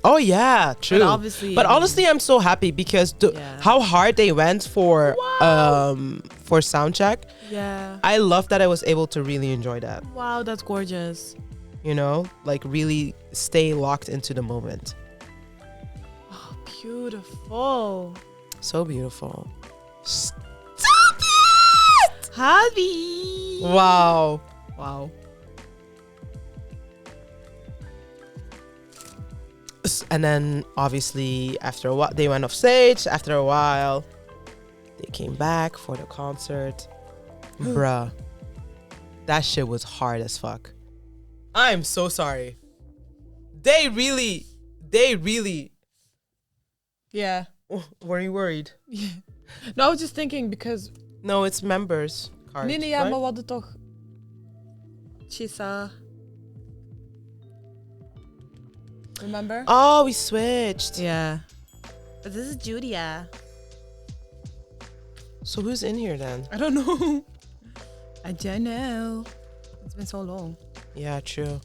Oh, yeah. True. But obviously... But honestly, I'm so happy because Yeah. how hard they went for sound check. Yeah. I love that I was able to really enjoy that. Wow, that's gorgeous. You know, like really stay locked into the moment. Oh, beautiful. So beautiful. Stop it! Happy. Wow. Wow. And then obviously after a while, they went off stage. After a while, they came back for the concert. Bruh, that shit was hard as fuck. I'm so sorry. They really. Yeah. Were you worried? No, I was just thinking because... No, it's members card. Nee, ja, right? maar we hadden toch... Chisa. Remember? Oh, we switched. Yeah. But this is Julia. So who's in here then? I don't know. I don't know. It's been so long. Yeah, true.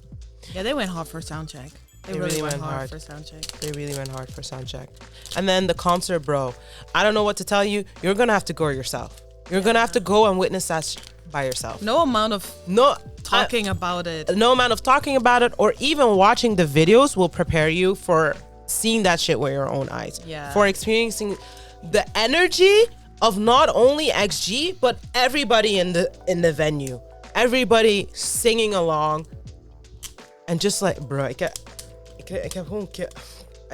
Yeah, they went hard for sound check. They really went hard for sound check. They really went hard for sound check. And then the concert, bro. I don't know what to tell you. You're gonna have to go yourself. You're gonna have to go and witness that by yourself. No amount of talking about it. No amount of talking about it or even watching the videos will prepare you for seeing that shit with your own eyes. Yeah. For experiencing the energy of not only XG but everybody in the venue. Everybody singing along. And just like, bro, I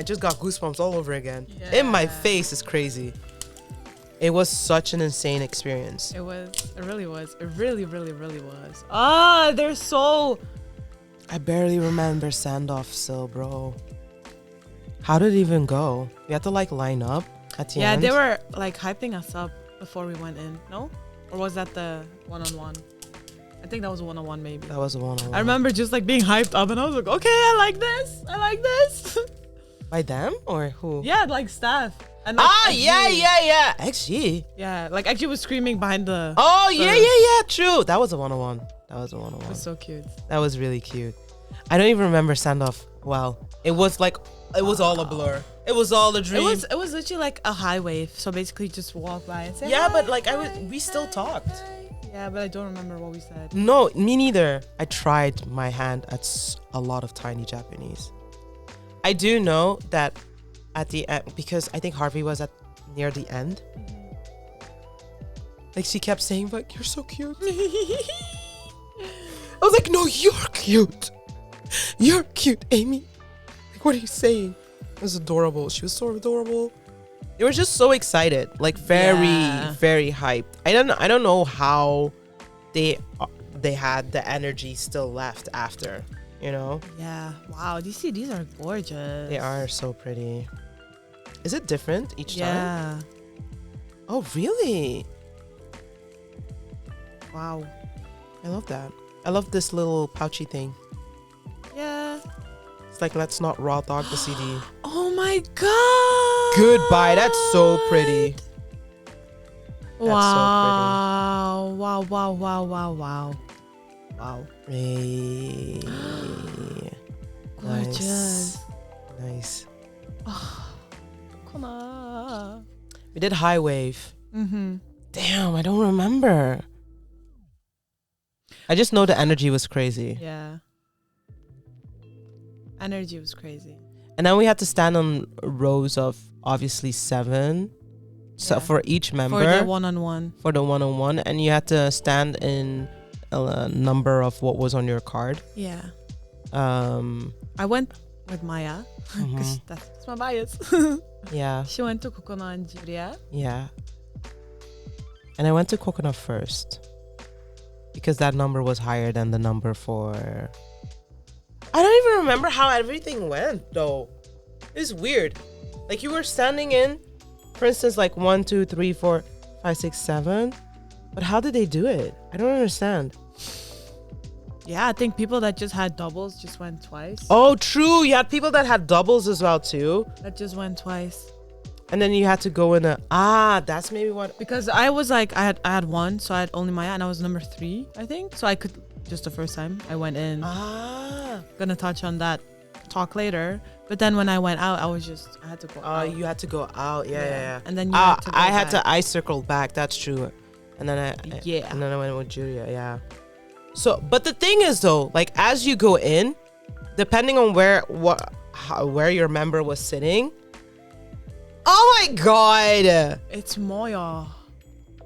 just got goosebumps all over again. Yeah. In my face. Is crazy. It was such an insane experience. It was. It really was. It really, really, really was. Ah, they're so... I barely remember Sandoff still, bro. How did it even go? We had to like line up at the Yeah, end. they were like hyping us up before we went in. No? Or was that the one-on-one? I think that was a one-on-one maybe. That was a one-on-one. I remember just like being hyped up and I was like, okay, I like this. By them or who? Yeah, like staff. And like, XG. yeah. XG. Yeah, like actually was screaming behind the... Oh, the- yeah. True. That was a one-on-one. It was so cute. That was really cute. I don't even remember Sandoff well. It was like, it was all a blur. It was all a dream. It was literally like a high wave. So basically just walk by and say, Yeah, hi, but like hi, we still hi, talked. hi. Yeah, but I don't remember what we said. No, me neither. I tried my hand at a lot of tiny Japanese. I do know that at the end, because I think Harvey was at near the end. Like she kept saying, like, you're so cute. I was like, no, you're cute. You're cute, Amy. Like, what are you saying? It was adorable. She was so adorable. They were just so excited, like very hyped. I don't know how they had the energy still left after, you know? Yeah. Wow. Do you see? These are gorgeous. They are so pretty. Is it different each time? Yeah. Oh, really? Wow. I love that. I love this little pouchy thing. Yeah. It's like, let's not raw dog the CD. Oh my god. Goodbye. That's so pretty. Wow. Wow. Wow. Wow. Wow. Wow. Wow. Hey. Gorgeous. Nice. Oh, come on. We did High Wave. Mm-hmm. Damn, I don't remember. I just know the energy was crazy. Yeah. Energy was crazy. And then we had to stand on rows of obviously 7. So Yeah. for each member. For the one-on-one. For the one-on-one. And you had to stand in a number of what was on your card. Yeah. I went with Maya because that's my bias. Yeah. She went to Coconut and Julia. Yeah. And I went to Coconut first. Because that number was higher than the number for... I don't even remember how everything went, though. It's weird. Like, you were standing in, for instance, like 1, 2, 3, 4, 5, 6, 7. But how did they do it? I don't understand. Yeah, I think people that just had doubles just went twice. Oh, true. You had people that had doubles as well, too. That just went twice. And then you had to go in that's maybe what... Because I was like, I had one, so I had only Maya, and I was number 3, I think. So I could, just the first time I went in. Gonna touch on that talk later. But then when I went out, I had to go out. You had to go out. Yeah. And then you had to go back. I circled back. That's true. And then I went with Julia. Yeah. So, but the thing is though, like as you go in, depending on where your member was sitting. Oh my god! It's Moya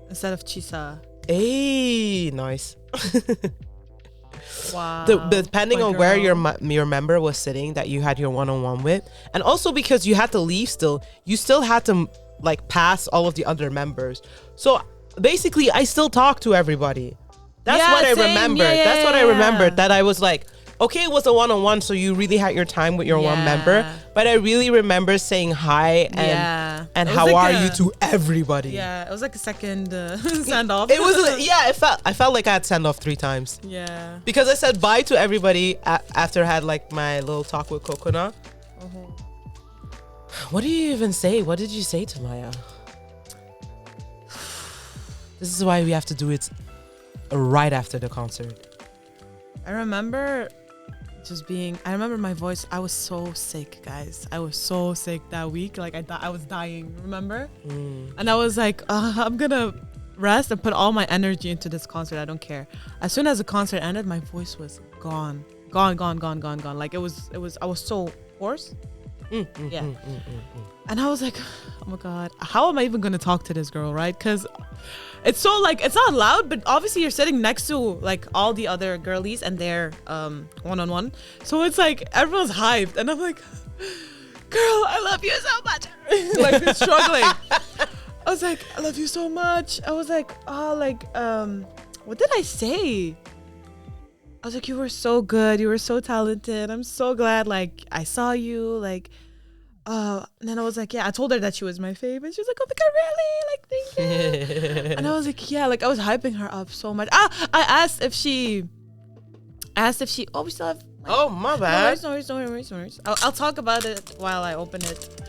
instead of Chisa. Hey, nice. Wow. Depending on where your member was sitting that you had your one-on-one with, and also because you had to leave you still had to like pass all of the other members. So basically, I still talked to everybody. That's what I remembered. That's what I remembered. That I was like, okay, it was a one-on-one, so you really had your time with your one member. But I really remember saying hi and how like are you to everybody. Yeah, it was like a second send-off. It was, I felt like I had send-off 3 times. Yeah. Because I said bye to everybody after I had like my little talk with Coconut. What do you even say? What did you say to Maya? This is why we have to do it right after the concert. I remember my voice. I was so sick, guys. I was so sick that week. Like I was dying, remember? And I was like, I'm gonna rest and put all my energy into this concert. I don't care. As soon as the concert ended, my voice was gone. Like it was I was so hoarse. And I was like, oh my god, how am I even gonna talk to this girl, right? Because it's so like, it's not loud, but obviously you're sitting next to like all the other girlies and they're one-on-one, so it's like everyone's hyped and I'm like, girl, I love you so much. Like struggling. I was like, I love you so much. I was like, what did I say? I was like, you were so good, you were so talented, I'm so glad like I saw you, like and then I was like, yeah, I told her that she was my favorite. She was like, oh my god, really? Like, thank you. And I was like, yeah, like I was hyping her up so much. I asked if she, we still have, like, oh, my bad. No worries. I'll talk about it while I open it.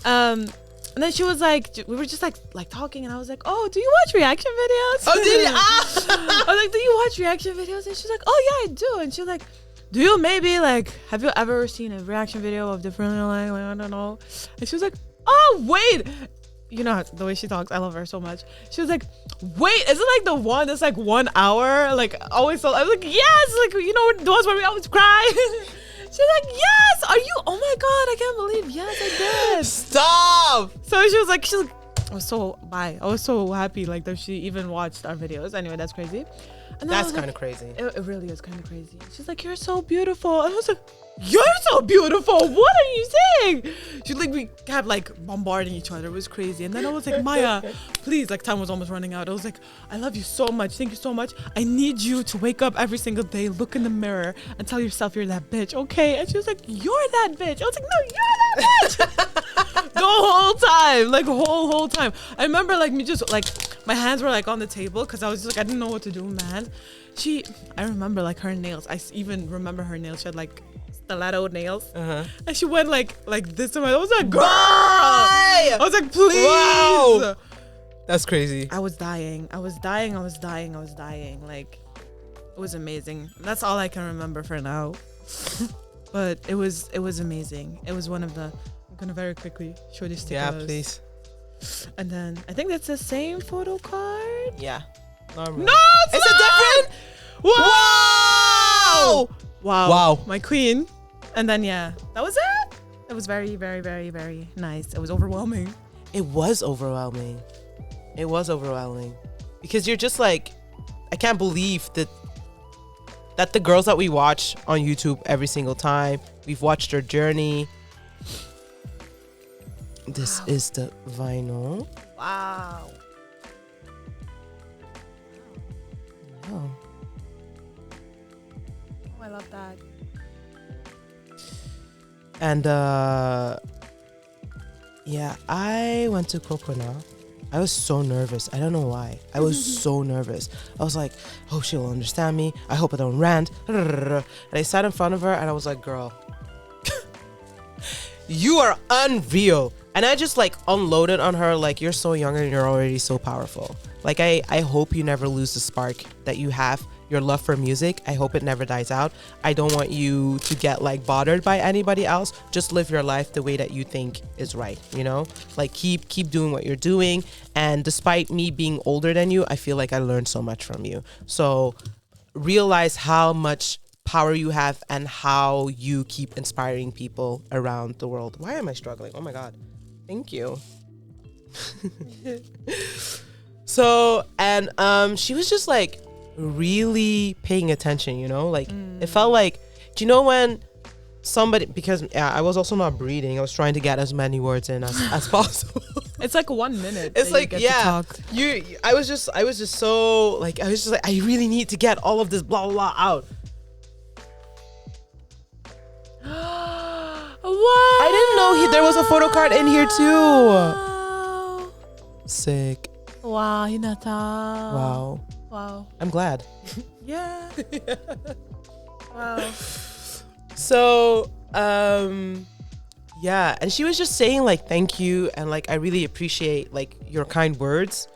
And then she was like, we were just like talking, and I was like, oh, do you watch reaction videos? Oh, did you? I was like, do you watch reaction videos? And she's like, oh yeah, I do. And she's like, do you maybe like, have you ever seen a reaction video of different, like I don't know? And she was like, oh wait, you know the way she talks, I love her so much. She was like, wait, is it like the one that's like 1 hour, like always? So I was like, yes, like, you know the ones where we always cry. She's like, yes, are you? Oh my God, I can't believe, yes, I did. Stop. So she was like, I was so happy like that she even watched our videos. Anyway, that's crazy. And then That's kind of crazy. It really is kind of crazy. She's like, you're so beautiful. And I was like, you're so beautiful. What are you saying? She's like, we kept like bombarding each other. It was crazy. And then I was like, Maya, please, like time was almost running out. I was like, I love you so much. Thank you so much. I need you to wake up every single day, look in the mirror and tell yourself you're that bitch. Okay. And she was like, you're that bitch. I was like, no, you're that bitch. The whole time, like whole time. I remember like me just like my hands were like on the table because I was just like, I didn't know what to do with my hands. I remember like her nails. I even remember her nails. She had like stiletto nails, and she went like this to my. I was like, girl. I was like, please. Wow. That's crazy. I was dying. Like, it was amazing. That's all I can remember for now. But it was amazing. It was one of the. I'm gonna very quickly show these stickers. Yeah, please. And then I think that's the same photo card. Yeah. Normal. No, it's a different. Wow! Wow. My queen. And then that was it. It was very, very, very, very nice. It was overwhelming. It was overwhelming. Because you're just like, I can't believe that the girls that we watch on YouTube every single time, we've watched their journey. This is the vinyl. Wow. Oh. I love that. And I went to Kokona. I was so nervous. I don't know why. I was so nervous. I was like, oh, she will understand me. I hope I don't rant. And I sat in front of her and I was like, girl, you are unreal. And I just like unloaded on her like, you're so young and you're already so powerful. Like, I hope you never lose the spark that you have, your love for music. I hope it never dies out. I don't want you to get like bothered by anybody else. Just live your life the way that you think is right, you know? Like keep doing what you're doing. And despite me being older than you, I feel like I learned so much from you. So realize how much power you have and how you keep inspiring people around the world. Why am I struggling? Oh my God. Thank you. So, and she was just like really paying attention, you know? Like it felt like, do you know when somebody, because I was also not breathing, I was trying to get as many words in as possible. It's like 1 minute. It's like, I was just so like, I was just like, I really need to get all of this blah blah blah out. Wow. I didn't know there was a photo card in here too. Sick. Wow, Hinata. Wow. I'm glad. Yeah. Wow. So, yeah, and she was just saying like thank you and like I really appreciate like your kind words.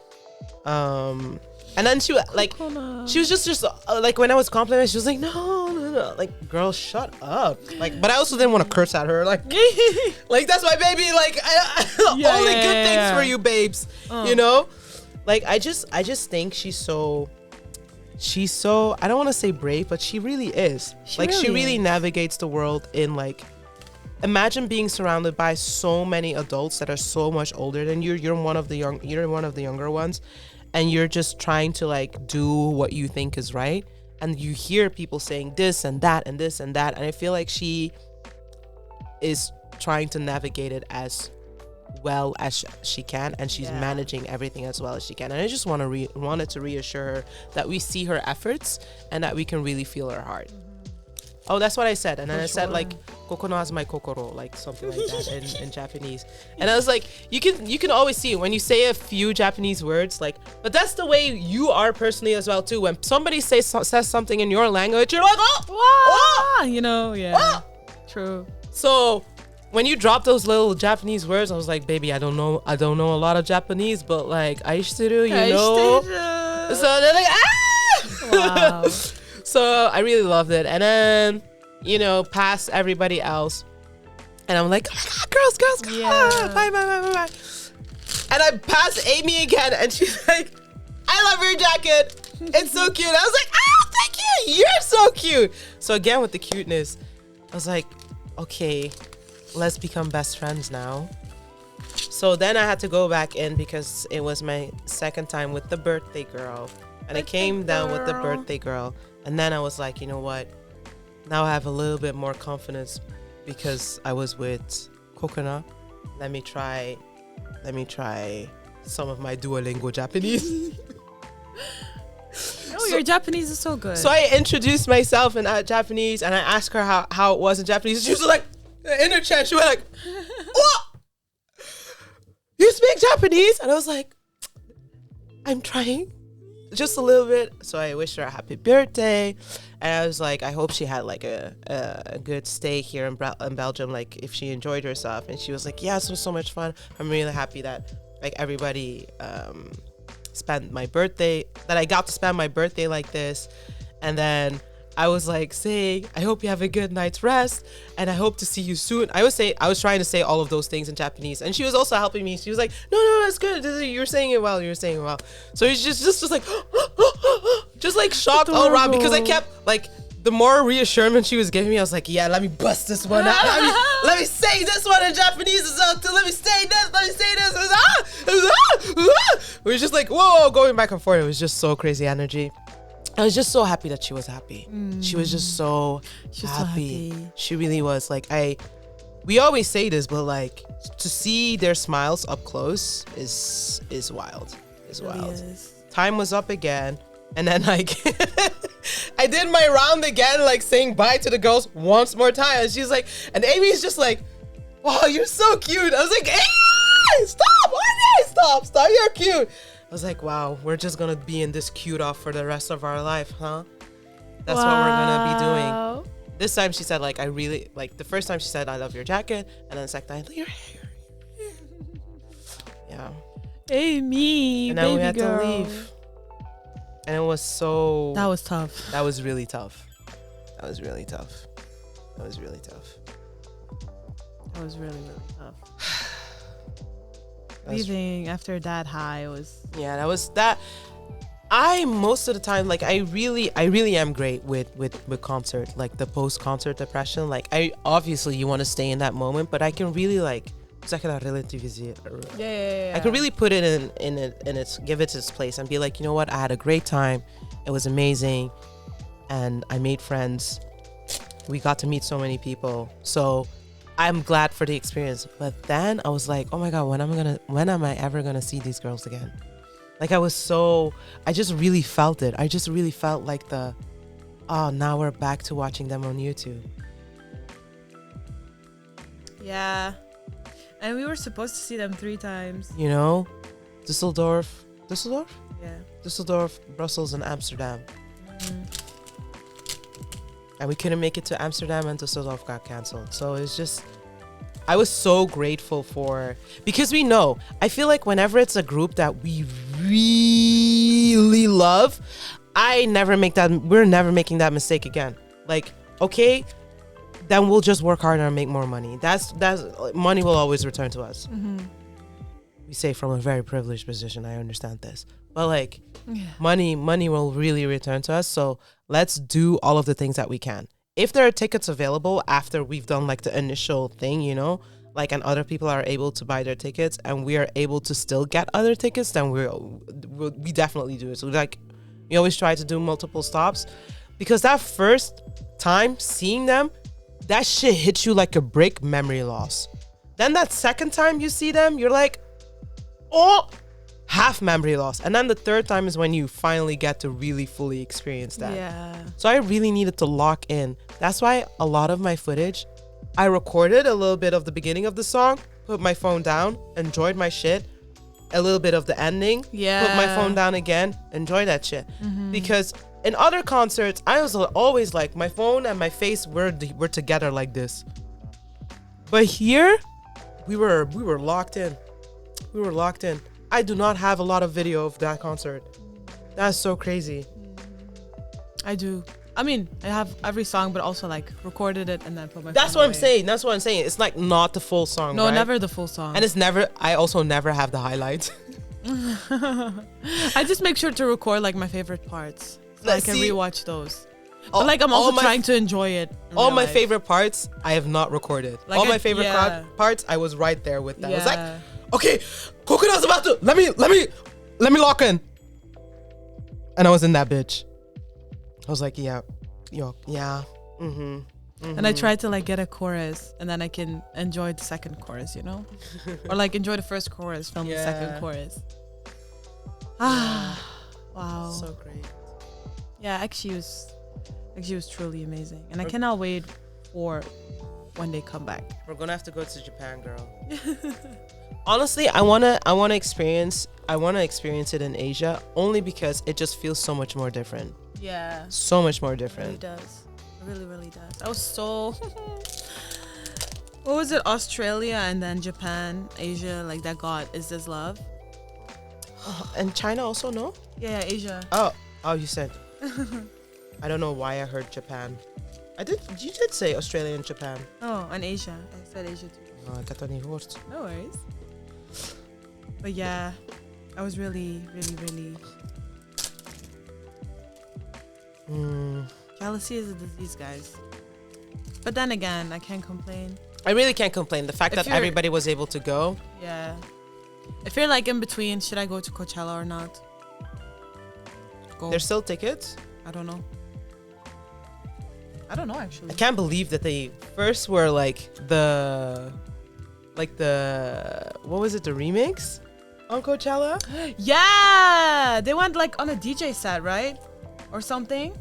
And then she was just like when I was complimenting, she was like no, like girl, shut up. Like, but I also didn't want to curse at her. Like, like that's my baby. Like, only good things for you, babes. You know, like I just think she's so. I don't want to say brave, but she really is. She really navigates the world in like. Imagine being surrounded by so many adults that are so much older than you. You're one of the younger ones. And you're just trying to like do what you think is right. And you hear people saying this and that and this and that. And I feel like she is trying to navigate it as well as she can. And she's managing everything as well as she can. And I just wanted to reassure her that we see her efforts and that we can really feel her heart. Oh, that's what I said. And then I said like, Kokono has my kokoro, like something like that in Japanese. And I was like, you can always see when you say a few Japanese words, like, but that's the way you are personally as well too. When somebody says something in your language, you're like, oh, you know, true. So when you drop those little Japanese words, I was like, baby, I don't know a lot of Japanese, but like, aishiteru, you know. So they're like, Wow. So I really loved it. And then, you know, past everybody else. And I'm like, oh my God, girls. Yeah. Bye. And I passed Amy again. And she's like, I love your jacket. It's so cute. I was like, oh, thank you. You're so cute. So again, with the cuteness. I was like, okay, let's become best friends now. So then I had to go back in because it was my second time with the birthday girl. And I came down with the birthday girl. And then I was like, you know what? Now I have a little bit more confidence because I was with Coconut. Let me try some of my Duolingo Japanese. Oh, your Japanese is so good. So I introduced myself in Japanese and I asked her how it was in Japanese. She was like, in her chat, she went like, what? You speak Japanese? And I was like, I'm trying just a little bit. So I wished her a happy birthday. And I was like, I hope she had like a good stay here in Belgium, like if she enjoyed herself. And she was like, yes, it was so much fun. I'm really happy that like everybody spent my birthday, that I got to spend my birthday like this. And then I was like saying, I hope you have a good night's rest and I hope to see you soon. I was trying to say all of those things in Japanese and she was also helping me. She was like, no, that's good. You're saying it well. So it's just like, just like shocked all around because I kept like, the more reassurance she was giving me, I was like, yeah, let me bust this one out. Let me say this one in Japanese as well too. Let me say this. It was just like, whoa, going back and forth. It was just so crazy energy. I was just so happy that she was happy. She was just so happy. She really was. Like we always say this, but like to see their smiles up close is wild. Is wild. Really is. Time was up again, and then like I did my round again, like saying bye to the girls once more time. And she's like, and Amy's just like, wow, you're so cute. I was like, hey, stop, you're cute. I was like, wow, we're just going to be in this cute off for the rest of our life, huh? That's what we're going to be doing. This time she said, like, I really, like, the first time she said, I love your jacket. And then the second time, your hair. Yeah. Amy, and then we had girl. to leave. And it was so... That was tough. That was really tough. That was really tough. Leaving after that high was... Yeah, that was that. I most of the time, like, I really am great with concert, like the post-concert depression. Like, obviously you want to stay in that moment, but I can really like... Yeah. I could really put it give it its place and be like, you know what? I had a great time. It was amazing. And I made friends. We got to meet so many people. So I'm glad for the experience. But then I was like, oh my God, when am I ever gonna see these girls again? Like I just really felt it. I just really felt like now we're back to watching them on YouTube. Yeah. And we were supposed to see them 3 times. You know, Düsseldorf? Yeah. Düsseldorf, Brussels, and Amsterdam. And we couldn't make it to Amsterdam and Düsseldorf got canceled. So it's just, I was so grateful because we know, I feel like whenever it's a group that we really love, we're never making that mistake again. Like, okay, then we'll just work harder and make more money. That's money will always return to us. Mm-hmm. We say from a very privileged position, I understand this. But like, money will really return to us. So let's do all of the things that we can. If there are tickets available after we've done like the initial thing, you know, like, and other people are able to buy their tickets and we are able to still get other tickets, then we definitely do it. So like, we always try to do multiple stops because that first time seeing them, that shit hits you like a brick, memory loss. Then that second time you see them, you're like, oh, half memory loss. And then the third time is when you finally get to really fully experience that. Yeah. So I really needed to lock in. That's why a lot of my footage, I recorded a little bit of the beginning of the song, put my phone down, enjoyed my shit, a little bit of the ending, put my phone down again, enjoy that shit. Mm-hmm. Because in other concerts, I was always like, my phone and my face were together like this. But here, we were locked in. I do not have a lot of video of that concert. That's so crazy. I do. I mean, I have every song, but also like recorded it and then put my That's phone what away. That's what I'm saying. It's like not the full song, No, right? never the full song. And I also never have the highlights. I just make sure to record like my favorite parts. So I can rewatch those. But like I'm also all my- trying to enjoy it. in All real my life. favorite parts, I have not recorded. Like all my I- favorite yeah. parts, I was right there with them. I was like, Yeah. okay, Coconut's about to let me lock in. And I was in that bitch. I was like, yeah. Mm-hmm. And I tried to like get a chorus, and then I can enjoy the second chorus, you know, or like enjoy the first chorus, film the second Yeah. chorus. Ah, wow. So great. Yeah, actually, it was truly amazing, and I cannot wait for when they come back. We're gonna have to go to Japan, girl. Honestly, I wanna experience it in Asia only because it just feels so much more different. Yeah, So much more it really different. does. It really, really does. I was so. What was it? Australia and then Japan, Asia, like that. God, is this love? And China also, no? Yeah, Asia. Oh, you said. I don't know why I heard Japan. You did say Australia and Japan. Oh, and Asia. I said Asia too. Oh, ik had dat niet gehoord. No worries. But yeah, I was really, really, really. Jealousy is a disease, guys. But then again, I can't complain. I really can't complain. The fact If that you're- everybody was able to go. Yeah. If you're like in between, should I go to Coachella or not? Go. There's still tickets. I don't know. I don't know actually. I can't believe that they first were like the what was it, the remix on Coachella? Yeah, they went like on a DJ set, right, or something.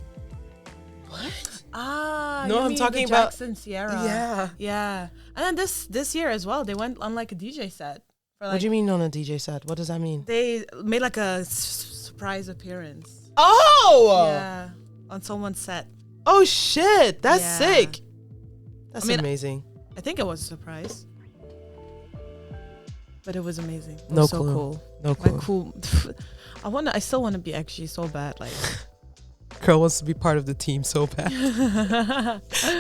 What? Ah, No, you I'm mean talking the about- Jackson Sierra. Yeah. Yeah, and then this year as well, they went on like a DJ set. For, like, What do you mean on a DJ set? What does that mean? They made like a surprise appearance. Oh! Yeah, on someone's set. Oh shit! That's Yeah. sick. That's I mean, amazing. I think it was a surprise, but it was amazing. It No was so clue. cool. No Like clue. cool. I still want to be actually so bad. Like, Girl wants to be part of the team so bad.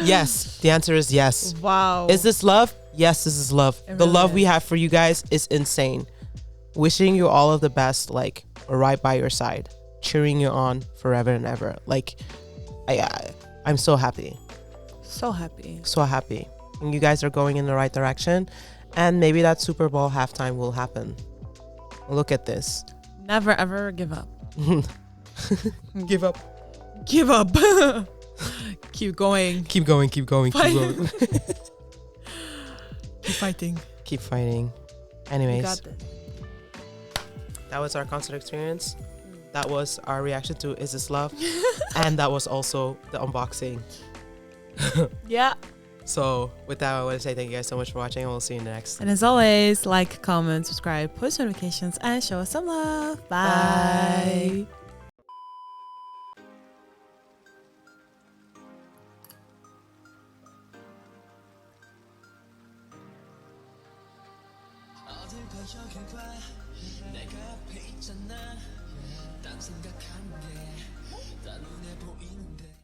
Yes, the answer is yes. wow. Is this love? Yes, this is love. It The really love we is. have for you guys is insane. Wishing you all of the best, like right by your side, cheering you on forever and ever. Like, I'm so happy, so happy? so happy. And you guys are going in the right direction, and maybe that Super Bowl halftime will happen. Look at this. Never ever give up. Give up. Give up. Keep going. Keep going. Keep going. Keep Fight. going. Keep fighting. Keep fighting. You Anyways, got this. that was our concert experience. That was our reaction to Is This Love? And that was also the unboxing. Yeah. So with that, I want to say thank you guys so much for watching, and we'll see you next. And as always, like, comment, subscribe, post notifications, and show us some love. Bye. 어딜 거여길과 내가 앞에 있잖아 딴 생각하는 게다 눈에 보이는데